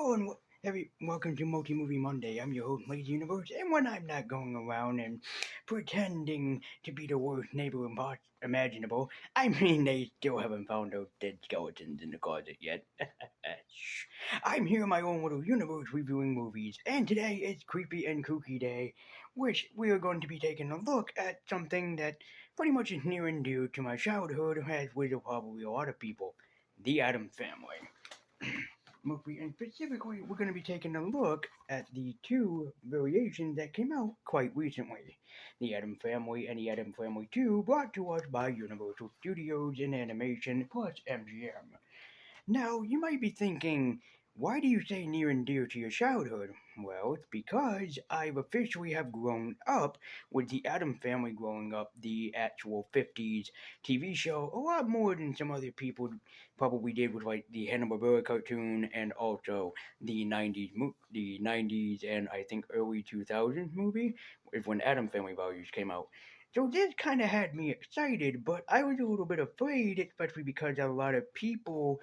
Hello and welcome to Multi Movie Monday. I'm your host, Lazy Universe, and when I'm not going around and pretending to be the worst neighbor imaginable, I mean they still haven't found those dead skeletons in the closet yet. Shh. I'm here in my own little universe reviewing movies, and today is Creepy and Kooky Day, which we are going to be taking a look at something that pretty much is near and dear to my childhood, as with probably a lot of people, the Addams Family. Movie, and specifically, we're going to be taking a look at the two variations that came out quite recently, the Addams Family and the Addams Family 2, brought to us by Universal Studios in animation plus MGM. Now, you might be thinking, why do you say near and dear to your childhood? Well, it's because I've officially have grown up with the Addams Family growing up, the actual 50s TV show, a lot more than some other people probably did with like the Hanna-Barbera cartoon and also the 90s and I think early 2000s movie is when Addams Family Values came out. So this kind of had me excited, but I was a little bit afraid, especially because a lot of people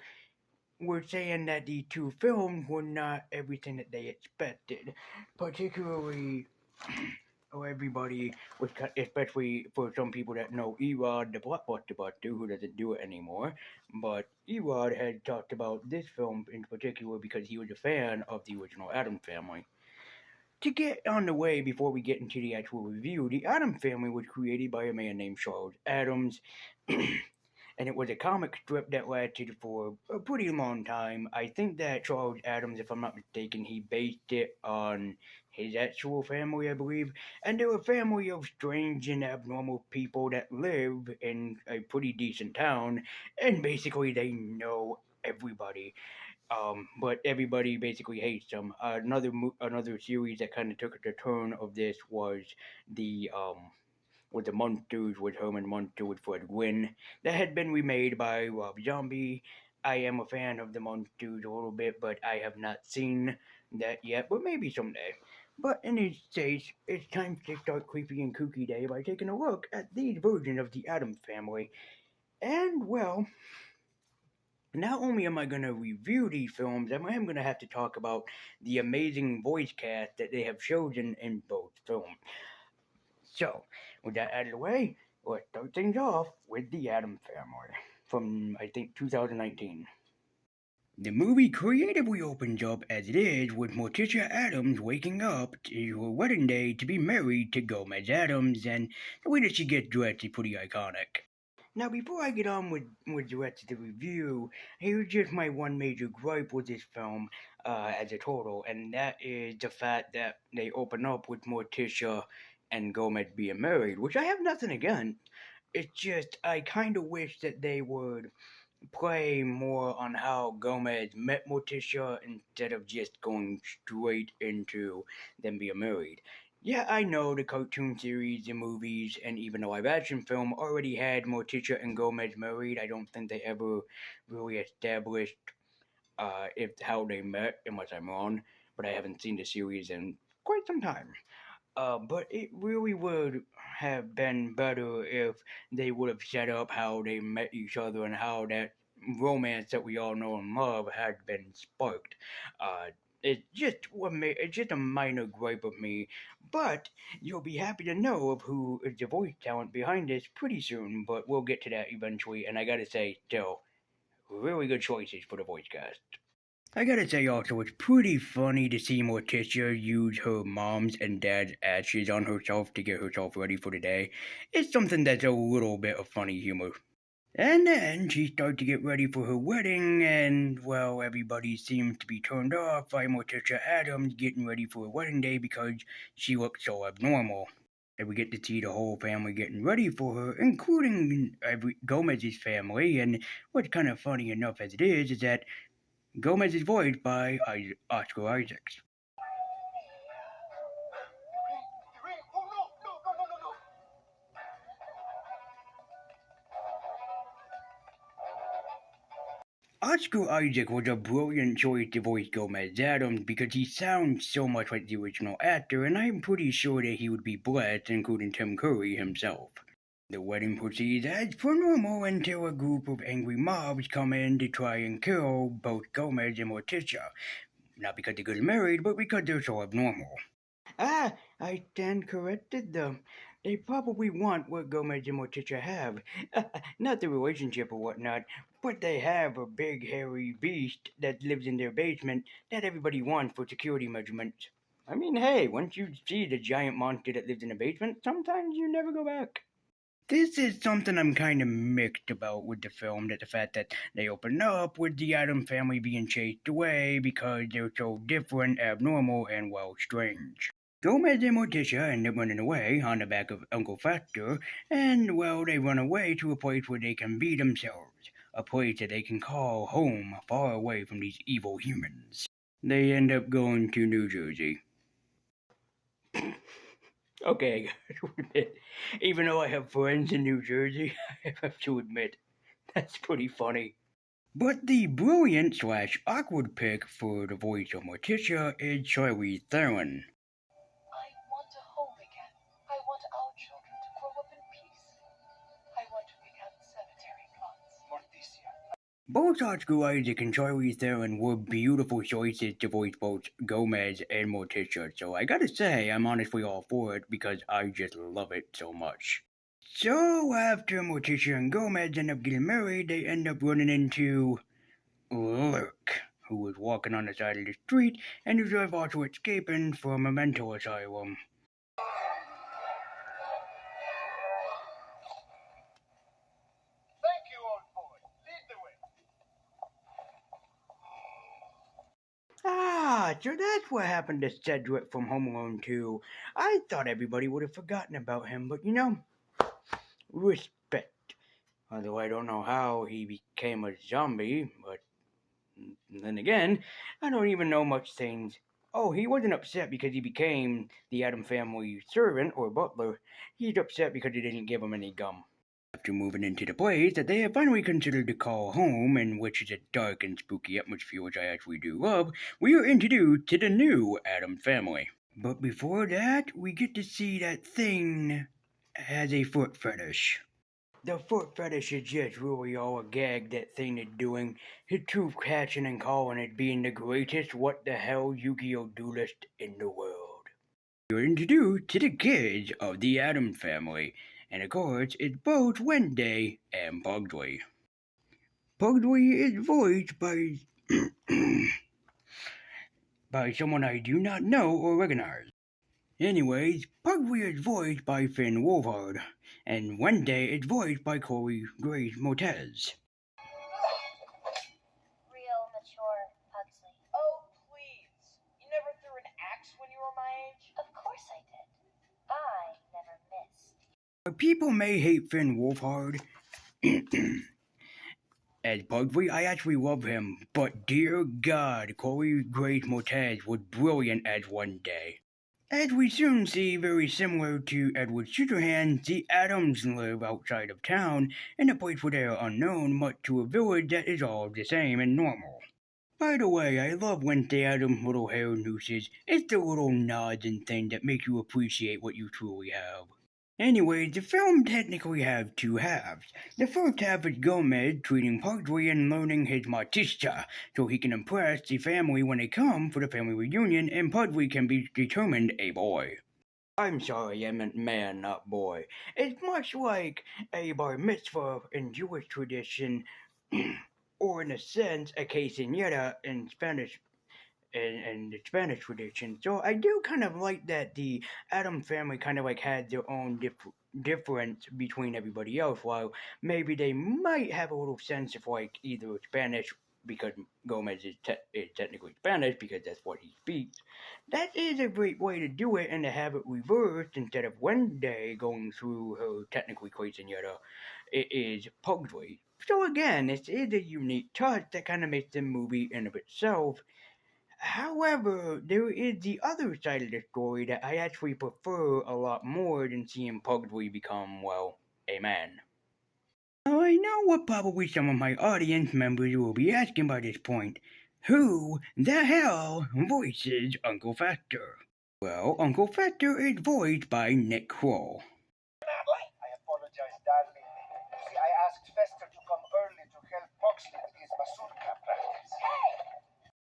were saying that the two films were not everything that they expected, particularly everybody was, especially for some people that know Erod, the Blockbuster Buster, who doesn't do it anymore. But Erod had talked about this film in particular because he was a fan of the original Addams Family. To get on the way before we get into the actual review, the Addams Family was created by a man named Charles Addams. And it was a comic strip that lasted for a pretty long time. I think that Charles Addams, if I'm not mistaken, he based it on his actual family, I believe. And they're a family of strange and abnormal people that live in a pretty decent town, and basically they know everybody. But everybody basically hates them. Another series that kind of took the turn of this was the with the Monsters with Herman Munster with Fred Gwynn that had been remade by Rob Zombie. I am a fan of the Monsters a little bit, but I have not seen that yet, but maybe someday. But in this case, it's time to start Creepy and Kooky Day by taking a look at these versions of the Addams Family. And, well, not only am I going to review these films, I am going to have to talk about the amazing voice cast that they have chosen in both films. So, with that out of the way, let's start things off with The Addams Family from, I think, 2019. The movie creatively opens up as it is with Morticia Addams waking up to her wedding day to be married to Gomez Addams, and the way that she gets dressed is pretty iconic. Now, before I get on with the rest of the review, here's just my one major gripe with this film as a total, and that is the fact that they open up with Morticia and Gomez being married, which I have nothing against. It's just I kind of wish that they would play more on how Gomez met Morticia instead of just going straight into them being married. Yeah, I know the cartoon series, the movies, and even the live action film already had Morticia and Gomez married. I don't think they ever really established if how they met, unless I'm wrong. But I haven't seen the series in quite some time. But it really would have been better if they would have set up how they met each other and how that romance that we all know and love had been sparked. Uh, it's just a minor gripe of me, but you'll be happy to know of who is the voice talent behind this pretty soon. But we'll get to that eventually. And I gotta say, still, really good choices for the voice cast. I gotta say also, it's pretty funny to see Morticia use her mom's and dad's ashes on herself to get herself ready for the day. It's something that's a little bit of funny humor. And then she starts to get ready for her wedding, and, well, everybody seems to be turned off by Morticia Addams getting ready for her wedding day because she looks so abnormal. And we get to see the whole family getting ready for her, including Gomez's family, and what's kind of funny enough as it is that Gomez is voiced by Oscar Isaacs. Oscar Isaac was a brilliant choice to voice Gomez Addams because he sounds so much like the original actor, and I'm pretty sure that he would be blessed, including Tim Curry himself. The wedding proceeds as per normal until a group of angry mobs come in to try and kill both Gomez and Morticia. Not because they got married, but because they're so abnormal. Ah, I stand corrected them. They probably want what Gomez and Morticia have. Not the relationship or whatnot, but they have a big hairy beast that lives in their basement that everybody wants for security measurements. I mean, hey, once you see the giant monster that lives in the basement, sometimes you never go back. This is something I'm kind of mixed about with the film, that the fact that they open up with the Addams family being chased away because they're so different, abnormal, and, well, strange. Gomez and Morticia end up running away on the back of Uncle Factor, and, well, they run away to a place where they can be themselves. A place that they can call home, far away from these evil humans. They end up going to New Jersey. Okay, I have to admit, even though I have friends in New Jersey, I have to admit, that's pretty funny. But the brilliant slash awkward pick for the voice of Morticia is Charlize Theron. I want a home again. I want our children to grow up in peace. I want to become cemetery plots. Morticia. Both Oscar Isaac and Charlize Theron were beautiful choices to voice both Gomez and Morticia, so I gotta say, I'm honestly all for it because I just love it so much. So, after Morticia and Gomez end up getting married, they end up running into Lurk, who was walking on the side of the street and who's also escaping from a mental asylum. Thank you, old boy. Lead the way. Ah, so that's what happened to Cedric from Home Alone 2. I thought everybody would have forgotten about him, but respect. Although I don't know how he became a zombie, but then again, I don't even know much things. Oh, he wasn't upset because he became the Addams family servant or butler. He's upset because he didn't give him any gum. After moving into the place that they have finally considered to call home, and which is a dark and spooky atmosphere which I actually do love, we are introduced to the new Addams family. But before that, we get to see that thing has a foot fetish. The foot fetish is just really all a gag that thing is doing. His truth catching and calling it being the greatest what the hell Yu-Gi-Oh duelist in the world. You're introduced to the kids of the Addams family, and of course it's both Wednesday and Pugsley. Pugsley is voiced by by someone I do not know or recognize. Anyways, Pugsley is voiced by Finn Wolfhard, and Wednesday is voiced by Corey Grace Motez. Real mature Pugsley. Oh, please. You never threw an axe when you were my age? Of course I did. I never missed. People may hate Finn Wolfhard as Pugsley. I actually love him, but dear God, Corey Grace Motez was brilliant as Wednesday. As we soon see, very similar to Edward Scissorhands, the Addams live outside of town, in a place where they are unknown, but to a village that is all the same and normal. By the way, I love Wednesday Addams' little hair nooses. It's the little nods and things that make you appreciate what you truly have. Anyways, the film technically has two halves. The first half is Gomez treating Pugsley and learning his Morticia, so he can impress the family when they come for the family reunion, and Pugsley can be determined a boy. I'm sorry, I meant man, not boy. It's much like a bar mitzvah in Jewish tradition, or in a sense, a quinceañera in Spanish and the Spanish tradition. So I do kind of like that the Addams family kind of like had their own difference between everybody else, while maybe they might have a little sense of like either Spanish because Gomez is technically Spanish because that's what he speaks. That is a great way to do it and to have it reversed instead of Wednesday going through her technically quinceañera. It is Pugsley. So again, it is a unique touch that kind of makes the movie in of itself. However, there is the other side of the story that I actually prefer a lot more than seeing Pugsley become, well, a man. Now, I know what probably some of my audience members will be asking by this point. Who the hell voices Uncle Factor? Well, Uncle Factor is voiced by Nick Kroll. I apologize, darling. You see, I asked Fester to come early to help Pugsley with his mazurka practice.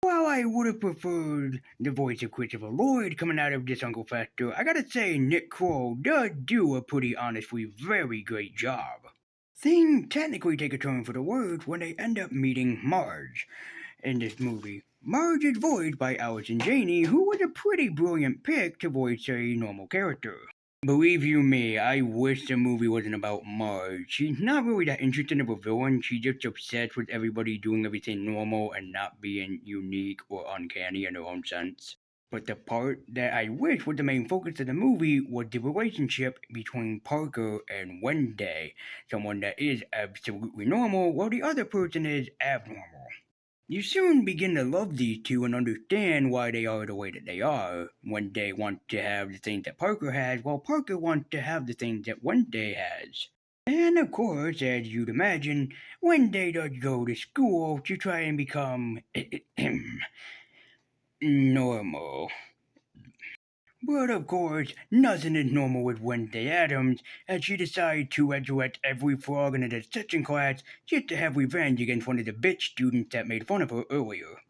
While I I would have preferred the voice of Christopher Lloyd coming out of this Uncle Fester. I gotta say, Nick Kroll does do a pretty honestly very great job. Things technically take a turn for the worse when they end up meeting Marge in this movie. Marge is voiced by Allison Janney, who was a pretty brilliant pick to voice a normal character. Believe you me, I wish the movie wasn't about Marge. She's not really that interesting of a villain. She's just obsessed with everybody doing everything normal and not being unique or uncanny in their own sense. But the part that I wish was the main focus of the movie was the relationship between Parker and Wednesday, someone that is absolutely normal while the other person is abnormal. You soon begin to love these two and understand why they are the way that they are. Wednesday wants to have the things that Parker has, while Parker wants to have the things that Wednesday has. And of course, as you'd imagine, Wednesday does go to school to try and become normal. But of course, nothing is normal with Wednesday Addams, as she decides to resurrect every frog in the section class just to have revenge against one of the bitch students that made fun of her earlier.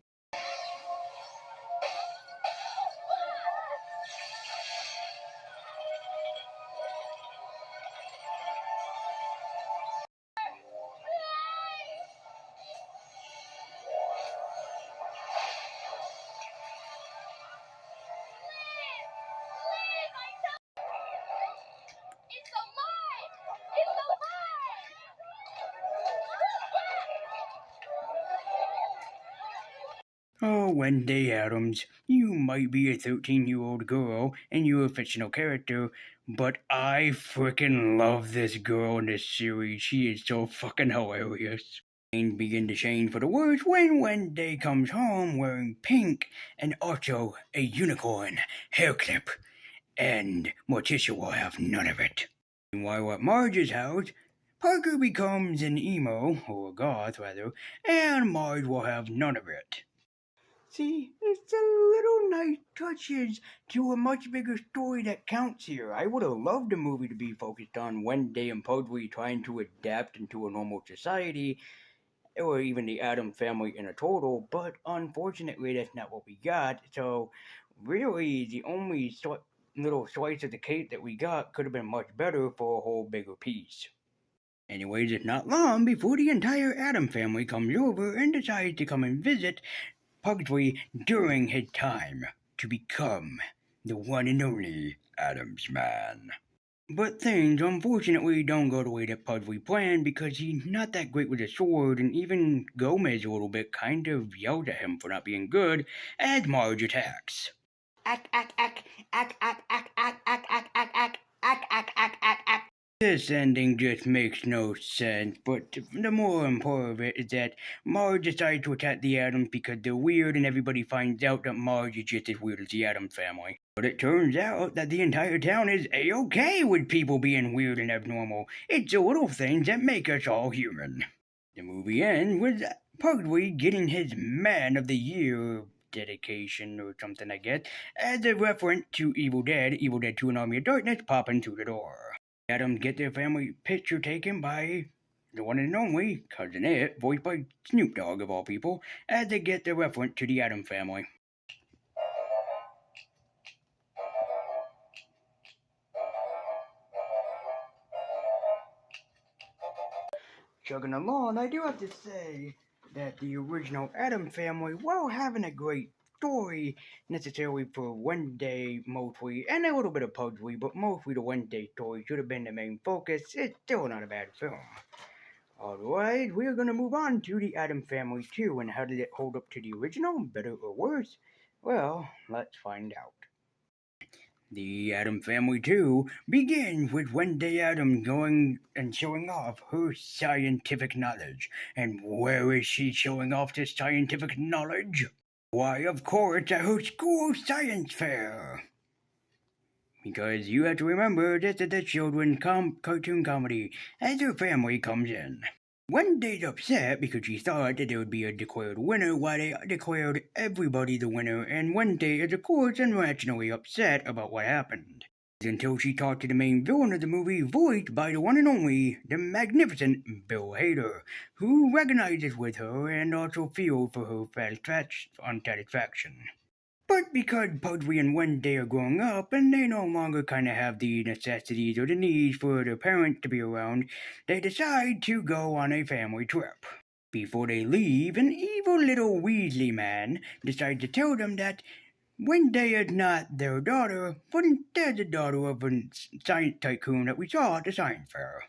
Oh, Wednesday Addams, you might be a 13-year-old girl and you're a fictional character, but I frickin' love this girl in this series. She is so fucking hilarious. Things begin to change for the worse when Wednesday comes home wearing pink and also a unicorn hair clip, and Morticia will have none of it. Meanwhile, at Marge's house, Parker becomes an emo, or a goth rather, and Marge will have none of it. See, it's the little nice touches to a much bigger story that counts here. I would have loved the movie to be focused on Wednesday and Pugsley trying to adapt into a normal society, or even the Addams family in a total, but unfortunately that's not what we got, so really the only little slice of the cake that we got could have been much better for a whole bigger piece. Anyways, it's not long before the entire Addams family comes over and decides to come and visit Pugsley during his time to become the one and only Addams man. But things unfortunately don't go the way that Pugsley planned because he's not that great with a sword, and even Gomez a little bit kind of yelled at him for not being good as Marge attacks. This ending just makes no sense, but the more important of it is that Marge decides to attack the Addams because they're weird and everybody finds out that Marge is just as weird as the Addams family. But it turns out that the entire town is A-okay with people being weird and abnormal. It's the little things that make us all human. The movie ends with Pugsley getting his Man of the Year dedication or something, I guess, as a reference to Evil Dead 2 and Army of Darkness popping through the door. Addams get their family picture taken by the one and only Cousin It, voiced by Snoop Dogg of all people, as they get the reference to the Addams family. Chugging along, I do have to say that the original Addams family, while having a great story necessarily for Wednesday mostly, and a little bit of Pugsley, but mostly the Wednesday story should have been the main focus. It's still not a bad film. Alright, we're gonna move on to the Addams Family 2, and how did it hold up to the original, better or worse? Well, let's find out. The Addams Family 2 begins with Wednesday Addams going and showing off her scientific knowledge. And where is she showing off this scientific knowledge? Why, of course, at her school science fair. Because you have to remember this is a children's cartoon comedy as her family comes in. Wednesday's upset because she thought that there would be a declared winner while they declared everybody the winner, and Wednesday is of course irrationally upset about what happened. Until she talked to the main villain of the movie, voiced by the one and only, the magnificent Bill Hader, who recognizes with her and also feels for her unsatisfaction. But because Pudgy and Wednesday are growing up and they no longer kind of have the necessities or the needs for their parents to be around, they decide to go on a family trip. Before they leave, an evil little Weasley man decides to tell them that Wednesday is not their daughter, but instead the daughter of a science tycoon that we saw at the science fair.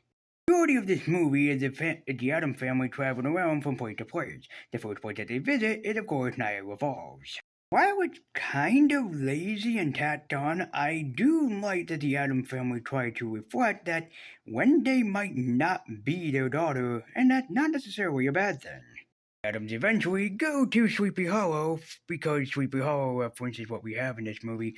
The majority of this movie is the Addams family traveling around from place to place. The first place that they visit is, of course, Niagara Falls. While it's kind of lazy and tacked on, I do like that the Addams family tried to reflect that Wednesday might not be their daughter, and that's not necessarily a bad thing. Addams eventually go to Sleepy Hollow because Sleepy Hollow references what we have in this movie,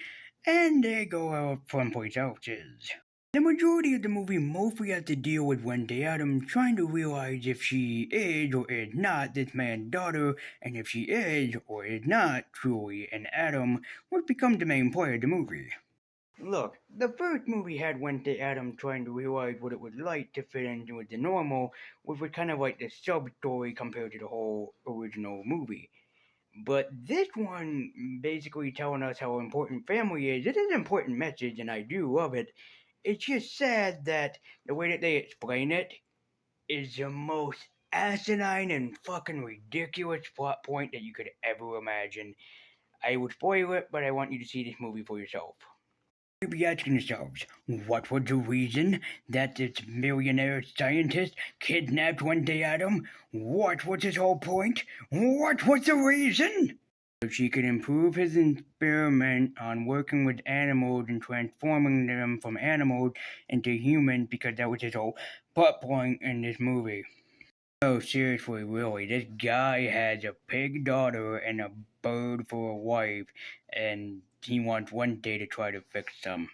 and they go out someplace else's. The majority of the movie mostly has to deal with Wednesday Addams trying to realize if she is or is not this man's daughter, and if she is or is not truly an Addams, which becomes the main plot of the movie. Look, the first movie had Wednesday Addams trying to realize what it was like to fit in with the normal, which was kind of like the sub-story compared to the whole original movie. But this one basically telling us how important family is. It is an important message, and I do love it. It's just sad that the way that they explain it is the most asinine and fucking ridiculous plot point that you could ever imagine. I would spoil it, but I want you to see this movie for yourself. You'd be asking yourselves, what was the reason that this millionaire scientist kidnapped Wednesday Addams? What was his whole point? What was the reason? So she could improve his experiment on working with animals and transforming them from animals into humans because that was his whole plot point in this movie. Oh, seriously, really, this guy has a pig daughter and a bird for a wife, and he wants Wednesday to try to fix them.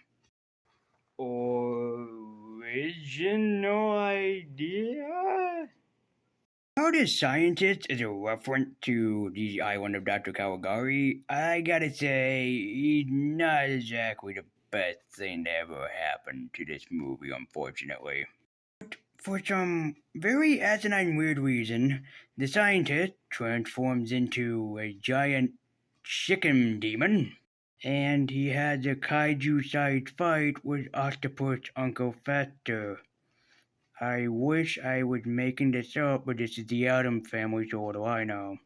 Original idea? How this scientist is a reference to the island of Dr. Caligari, I gotta say, he's not exactly the best thing that ever happened to this movie, unfortunately. For some very asinine weird reason, the scientist transforms into a giant chicken demon, and he has a kaiju-sized fight with Octopus Uncle Fester. I wish I was making this up, but this is the Addams family, so what do I know?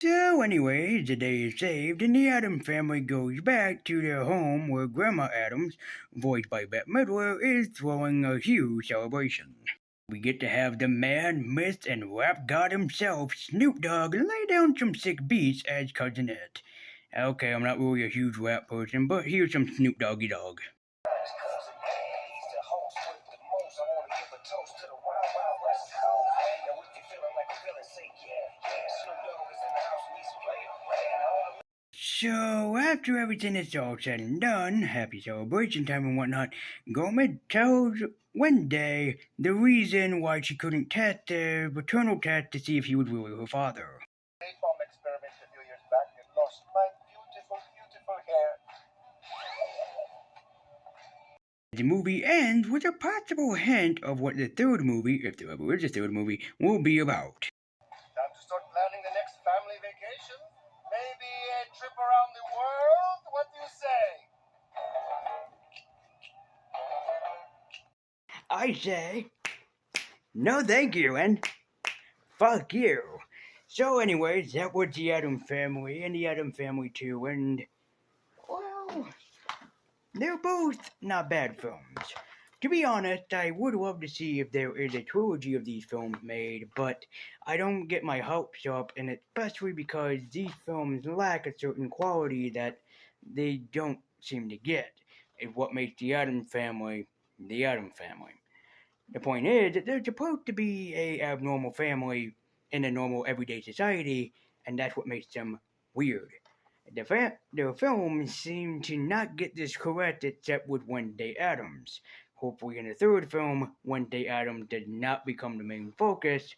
So anyways, the day is saved, and the Addams family goes back to their home where Grandma Addams, voiced by Bette Midler, is throwing a huge celebration. We get to have the man, myth, and rap god himself, Snoop Dogg, lay down some sick beats as Cousin Ed. Okay, I'm not really a huge rap person, but here's some Snoop Doggy Dogg. So, after everything is all said and done, happy celebration time and whatnot, Gomez tells Wednesday the reason why she couldn't test the paternal test to see if he was really her father. Napalm experiment a few years back and lost my beautiful, beautiful hair. The movie ends with a possible hint of what the third movie, if there ever is a third movie, will be about. Time to start planning the next family vacation. Maybe a trip around the world? What do you say? I say, no thank you, and fuck you. So anyways, that was the Addams Family and the Addams Family 2, and, well, they're both not bad films. To be honest, I would love to see if there is a trilogy of these films made, but I don't get my hopes up, and especially because these films lack a certain quality that they don't seem to get. It's what makes the Addams Family the Addams Family. The point is that they're supposed to be a abnormal family in a normal everyday society, and that's what makes them weird. The films seem to not get this correct except with Wednesday Addams. Hopefully in the third film, Wednesday Addams does not become the main focus,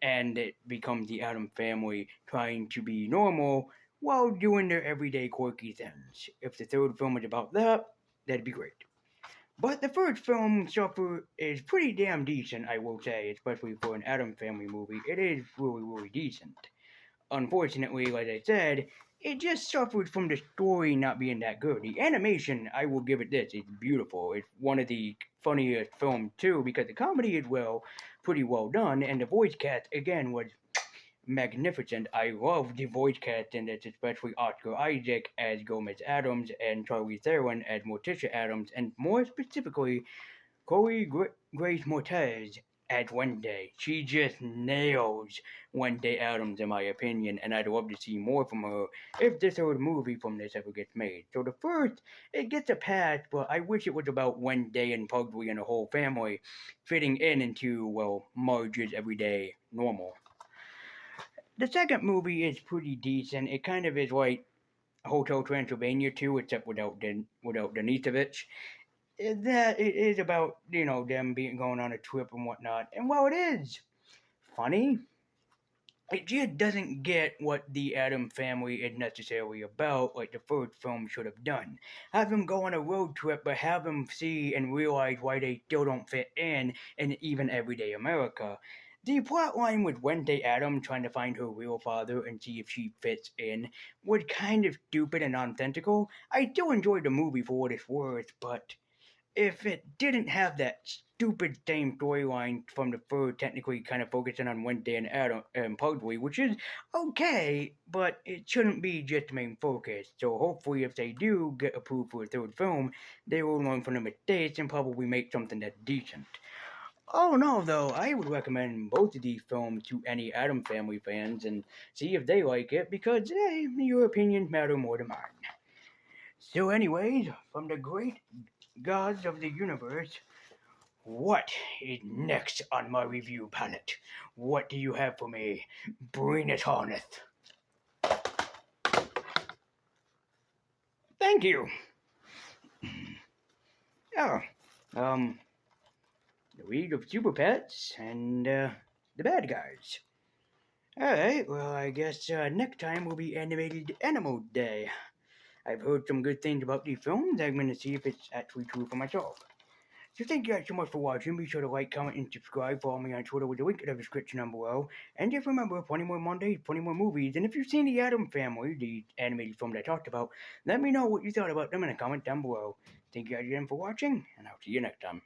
and it becomes the Addams family trying to be normal while doing their everyday quirky things. If the third film is about that, that'd be great. But the first film is pretty damn decent, I will say, especially for an Addams Family movie. It is really, really decent. Unfortunately, like I said, it just suffered from the story not being that good. The animation, I will give it this, it's beautiful. It's one of the funniest films too, because the comedy is pretty well done, and the voice cast again was magnificent. I love the voice cast in this, especially Oscar Isaac as Gomez Adams and Charlie Theron as Morticia Adams, and more specifically, Grace Mortez as Wednesday. She just nails Wednesday Adams, in my opinion, and I'd love to see more from her if this third movie from this ever gets made. So the first, it gets a pass, but I wish it was about Wednesday and Pugsley and the whole family fitting into, well, Marge's everyday normal. The second movie is pretty decent. It kind of is like Hotel Transylvania 2, except without Denisovich. That it is about them going on a trip and whatnot. And while it is funny, it just doesn't get what the Adam family is necessarily about, like the first film should have done. Have them go on a road trip, but have them see and realize why they still don't fit in even everyday America. The plot line with Wednesday Adam trying to find her real father and see if she fits in was kind of stupid and nonsensical. I still enjoyed the movie for what it's worth, but if it didn't have that stupid same storyline from the first, technically kind of focusing on Wednesday and Adam and Pugsley, which is okay, but it shouldn't be just the main focus. So hopefully, if they do get approved for a third film, they will learn from the mistakes and probably make something that's decent. Oh no, though, I would recommend both of these films to any Adam Family fans and see if they like it because, your opinions matter more than mine. So, anyways, from the great gods of the universe, what is next on my review palette? What do you have for me? Bring it on. Thank you. Oh, the League of Super Pets and the bad guys. Alright, well, I guess next time will be Animated Animal Day. I've heard some good things about these films. I'm going to see if it's actually true for myself. So thank you guys so much for watching. Be sure to like, comment, and subscribe. Follow me on Twitter with the link in the description down below. And just remember, 20 more Mondays, 20 more movies. And if you've seen the Addams Family, the animated film that I talked about, let me know what you thought about them in a comment down below. Thank you guys again for watching, and I'll see you next time.